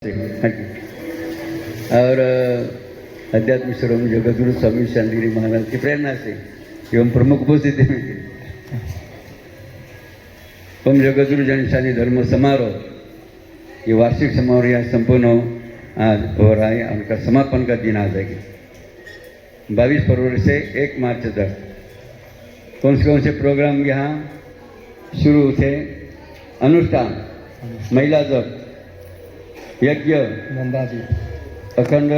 और अध्यात्म सर्वम जगद्गुरु स्वामी शांतिगिरी महाराज की प्रेरणा से एवं प्रमुख उपस्थिति में ओम जगद्गुरु जन शादी धर्म समारोह ये वार्षिक समारोह यहाँ संपन्न आज हो रहा है। उनका समापन का दिन आ जाएगी 22 फरवरी से 1 मार्च तक। कौन से प्रोग्राम यहाँ शुरू थे? अनुष्ठान, महिला जप, यज्ञ, नंदादीप, अखंड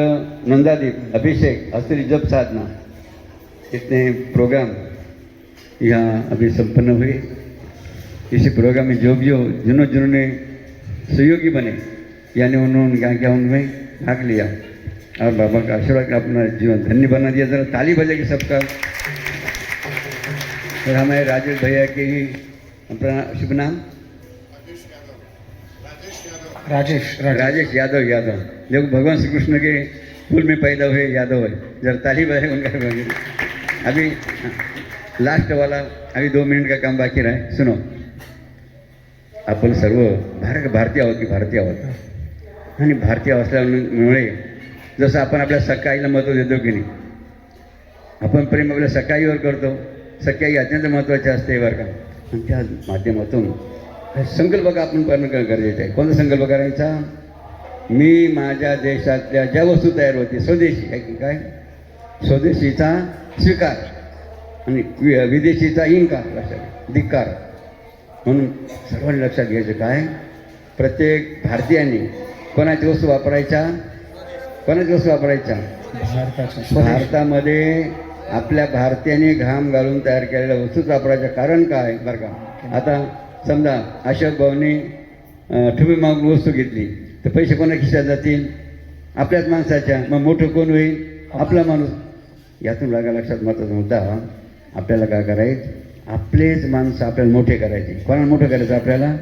नंदादीप, अभिषेक, अस्त्री जप साधना, इतने प्रोग्राम यहाँ अभी संपन्न हुए। इसी प्रोग्राम में जो भी हो जिन्होंने सहयोगी बने यानी उन्होंने क्या उनमें भाग लिया और बाबा का आशीर्वाद अपना जीवन धन्य बना दिया। जरा ताली बजेगी सबका। और हमारे राजेश भैया के ही अपना शुभ नाम राजेश यादव। देखो भगवान श्री कृष्ण के कुल में पैदा हुए यादव है। जरा ताली बजाए उनका। अभी लास्ट वाला अभी 2 मिनिट का काम बाकी रहा है। सुनो, आपण सर्व भारतीय आहोत आणि भारतीय असल्यामुळे जसं आपण आपल्या सख्या आईला महत्त्व देतो की नाही, आपण प्रेम आपल्या सख्या आईवर करतो। सख्या आई अत्यंत महत्त्वाची असते बरं का। आणि त्या माध्यमातून संकल्प का आपण करणं गरजेचं आहे। कोणता संकल्प करायचा? मी माझ्या देशातल्या ज्या वस्तू तयार होती स्वदेशी आहे की काय, स्वदेशीचा स्वीकार आणि विदेशीचा इन्कार, लक्षात धिक्कार। म्हणून सर्वांनी लक्षात घ्यायचं काय, प्रत्येक भारतीयांनी कोणाची वस्तू वापरायच्या? भारतामध्ये आपल्या भारतीयांनी घाम घालून तयार केलेल्या वस्तूच वापरायच्या। कारण काय बरं का, आता समजा अशोक भाऊनी ठुबी मागून वस्तू घेतली तर पैसे कोणा खिशात जातील? आपल्याच माणसाच्या। मग मोठं कोण होईल? आपला माणूस। यातून लक्षात महत्त्वाचा मुद्दा, आपल्याला काय करायचं? आपलेच माणसं आपल्याला मोठे करायचे। कोणाला मोठं करायचं? आपल्याला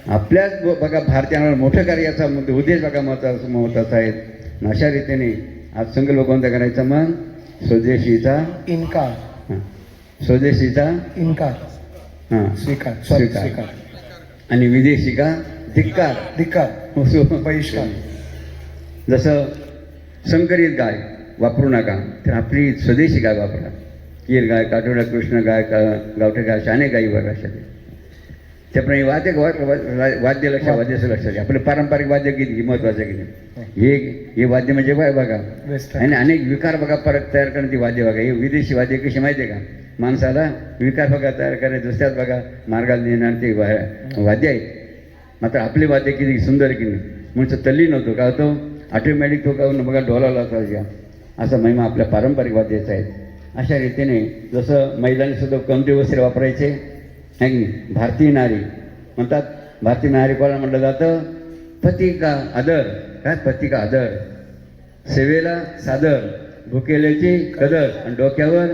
आपल्याच बघा भारतीयांना मोठं करायचा उद्देश बघा महत्त्वाचा आहे। अशा रीतीने आज संकल्प कोणता करायचा? मग स्वदेशीचा इन्कार, हां स्वीकार आणि विदेशी का धिक्कार बहिष्कार। जसं संकरित गाय वापरू नका, तर आपली स्वदेशी गाय वापरा। कीर गाय, काठोडा कृष्ण गाय, गावठी गाय, अशा अनेक गायी बघा। त्याप्रमाणे वाद्य लक्षात घ्या। आपले पारंपरिक वाद्य किती महत्त्वाचं की नाही, हे वाद्य म्हणजे काय बघा। आणि अनेक विकार बघा परत तयार करण्याची वाद्य बघा। हे विदेशी वाद्य कशी माहिती आहे का? माणसाला विकार बघा तयार करणे, दुसऱ्यात बघा मार्गाला नेणार ते वाद्य आहेत। मात्र आपले वाद्य किती सुंदर की नाही, म्हणजे तल्लीन होतो का होतो ऑटोमॅटिक तो का बघा डोलावला पाहिजे। असा महिमा आपल्या पारंपरिक वाद्याचा आहे। अशा रीतीने जसं महिलांनी सुद्धा कोणते वस्त्र वापरायचे आहे की नाही, भारतीय नारी म्हणतात। भारतीय नारी कोणाला म्हटलं जातं? पती का आदर, काय पती का आदर, सेवेला सादर, भुकेल्याची कदर आणि डोक्यावर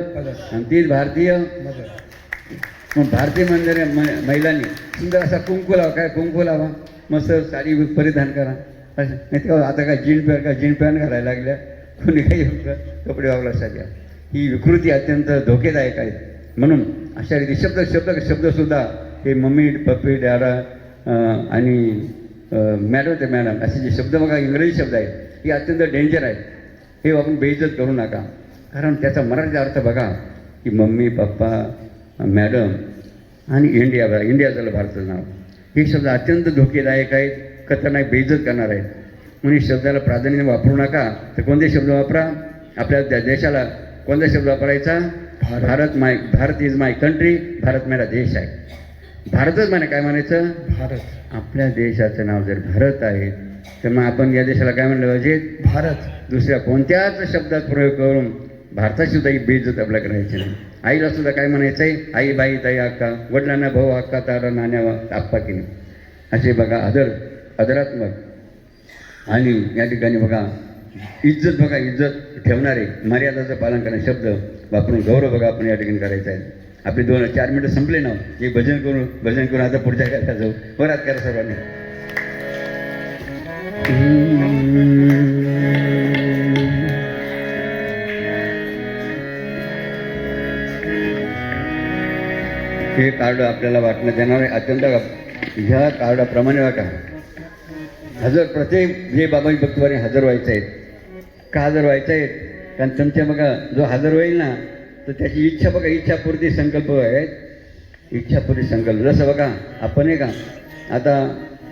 आणि तीच भारतीय। मग भारतीय मंदिर महिलांनी सुंदर असा कुंकू लावा। काय कुंकू लावा? मस्त साडी परिधान करा। नाही तर आता काय जीन पॅन्ट घालायला लागल्या, कोणी काही कपडे वापरायसाठी। ही विकृती अत्यंत धोकेदायक आहे। म्हणून अशा रीती शब्दसुद्धा हे मम्मी, पप्पी, डॅडा आणि मॅडम ते मॅडम असे जे शब्द बघा इंग्रजी शब्द आहेत, हे अत्यंत डेंजर आहेत। हे आपण बेइज्जत करू नका। कारण त्याचा मराठी अर्थ बघा की मम्मी, पप्पा, मॅडम आणि इंडिया झालं भारताचं नाव। हे शब्द अत्यंत धोकेदायक आहेत, खतरनाक, बेइज्जत करणार आहेत। म्हणून शब्दाला प्राधान्य वापरू नका। तर कोणते शब्द वापरा? आपल्या देशाला कोणता शब्द वापरायचा? Bharat is my country, Bharat मेरा देश आहे। भारतच म्हणे काय म्हणायचं? भारत। आपल्या देशाचं नाव जर भारत आहे तर मग आपण या देशाला काय म्हणलं पाहिजे? भारत। दुसऱ्या कोणत्याच शब्दात प्रयोग करून भारताची सुद्धा ही बेइज्जत आपल्या करायची नाही। आईला सुद्धा काय म्हणायचं आहे? आई, बाई, ताई, अक्का, वडिलांना भाऊ, अक्का, तारा, नाण्या, आप्पा की नाही, असे बघा आदरात्मक। आणि या ठिकाणी बघा इज्जत ठेवणारे, मर्यादाचं पालन करणारे शब्द वापरून गौरव बघा आपण या ठिकाणी करायचा आहे। आपले 2-4 मिनिटं संपले ना, हे भजन करून आता पुढच्या कार्याला जाऊ। वरात करा सर्वांनी। हे कार्ड आपल्याला वाटण्यात येणार आहे। अत्यंत ह्या कार्डाप्रमाणे बघा हजर प्रत्येक जे बाबाजी भक्तवारी हजर व्हायचे आहेत. का हजर व्हायचे आहेत? कारण तुमच्या बघा जो हजर होईल ना तर त्याची इच्छा बघा, इच्छापूर्ती संकल्प आहेत. इच्छापूर्ती संकल्प जसं बघा आपण आहे का आता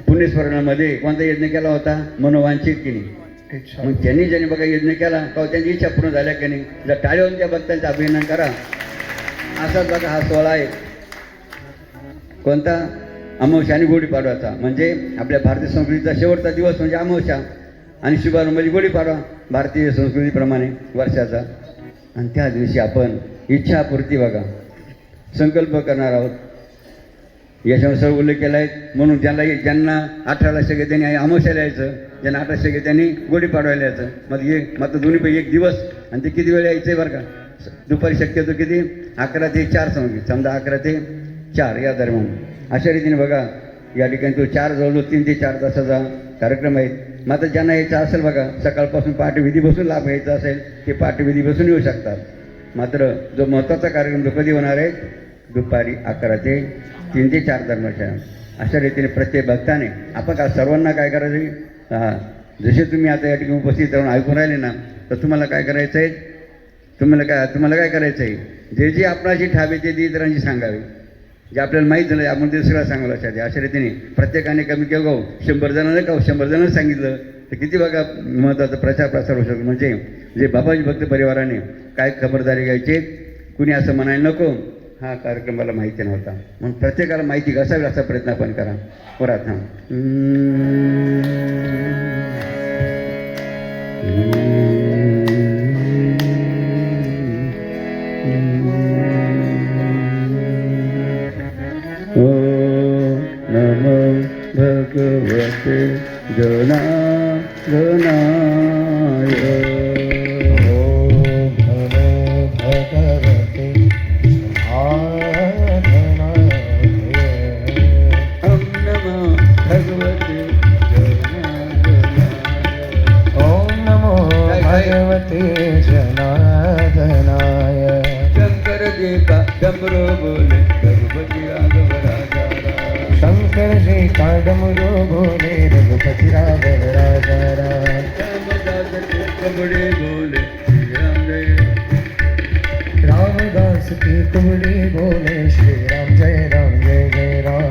पुण्यस्मरणामध्ये कोणता यज्ञ केला होता? मनोवांछित की नाही? मग ज्यांनी बघा यज्ञ केला तेव्हा त्यांची इच्छा पूर्ण झाल्या की नाही? जर टाळ्यावरून त्या भक्तांचं अभिनंदन करा. असाच बघा हा सोहळा आहे. कोणता? अमावस्या आणि गुढीपाडवाचा. म्हणजे आपल्या भारतीय संस्कृतीचा शेवटचा दिवस म्हणजे अमावस्या आणि शुभारंभ म्हणजे गुढीपाडवा भारतीय संस्कृतीप्रमाणे वर्षाचा. आणि त्या दिवशी आपण इच्छापूर्ती बघा संकल्प करणार आहोत. याच्यावर सर्व उल्लेख केला आहे. म्हणून ज्यांना 18 शके त्यांनी अमावस्याला यायचं, ज्यांना 18 शके त्यांनी गुढीपाडवायला यायचं. मग दोन्हीपैकी एक दिवस. आणि ते किती वेळ यायचं आहे बरं का? दुपारी शक्यतो किती? 11 ते 4 समजा 11 ते 4 या दरम्यान. अशा रीतीने बघा या ठिकाणी तो 4 जवळजवळ 3 ते 4 तासाचा कार्यक्रम आहे. मात्र ज्यांना यायचं असेल बघा सकाळपासून पहाटे विधी बसून लाभ घ्यायचा असेल ते पहाटे विधी बसून येऊ शकतात. मात्र जो महत्त्वाचा कार्यक्रम तो कधी होणार आहे? दुपारी 11 ते 3 ते 4 दरम्यानच्या. अशा रीतीने प्रत्येक भक्ताने आपण का सर्वांना काय करायचं? जसे तुम्ही आता या ठिकाणी उपस्थित राहून ऐकून राहिले ना तर तुम्हाला काय करायचं आहे? तुम्हाला काय करायचं आहे? जे आपणाची ठावे ते इतरांची सांगावे. जे आपल्याला माहीत झालं आपण ते सगळं सांगावं लक्षात आहे. अशा रीतीने प्रत्येकाने कमी केव्हा 100 जणांना का 100 जणांना सांगितलं तर किती बघा महत्त्वाचा प्रचार होऊ शकतो. म्हणजे जे बाबाजी भक्त परिवाराने काय खबरदारी घ्यायची, कुणी असं म्हणायला नको हा कार्यक्रम मला माहिती नव्हता. म्हणून प्रत्येकाला माहिती असावी असा प्रयत्न आपण करा. वरात हां ओ नमो भगवते जनार्दनाय. जनार्दनाय शंकर जी का डमरू बोले रघुपति राघव राजा राम. शंकर जी का डमरू बोले रघुपति राघव राजा राम. रामदास के कबड़े बोले श्री राम जय. रामदास की कुमड़ी बोले श्री राम जय राम जय जय राम.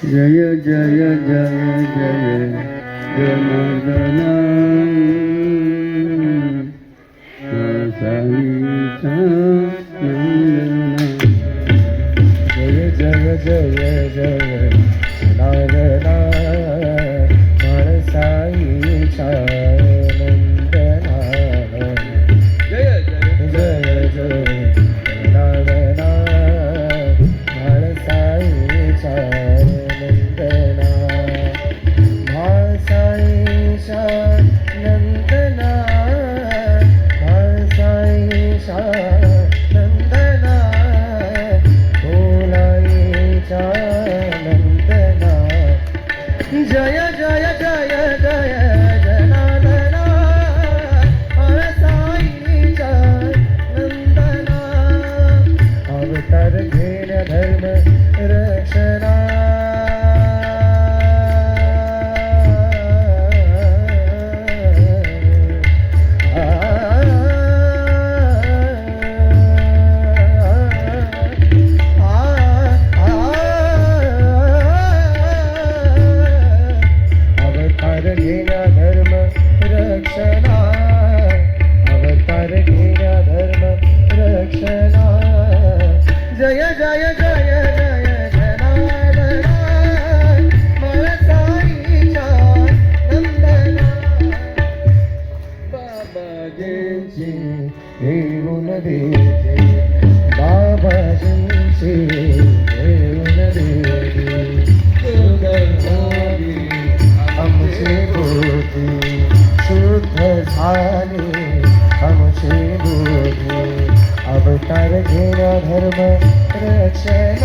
जय जय जय जय जनार्दन साईचा जय जय जय जय जनार्दना साईचा नंदना. जय जय जय जय जनार्दना साईचा नंदना. जय जय जय जय जनार्दना साईचा नंदना अवतार घेण धर्म रक्षणा अवतार घेण्या धर्म रक्षणा अवतार घेण्या धर्म रक्षणा जय जय जय जय जनार्दना मला साईच्या नंदना बाबाजींची घेऊन देते बाबाजींची घेऊन देते हमसे बोधी शुद्ध झाले हमसे बोधी अवतार घेण्या धर्म रक्षण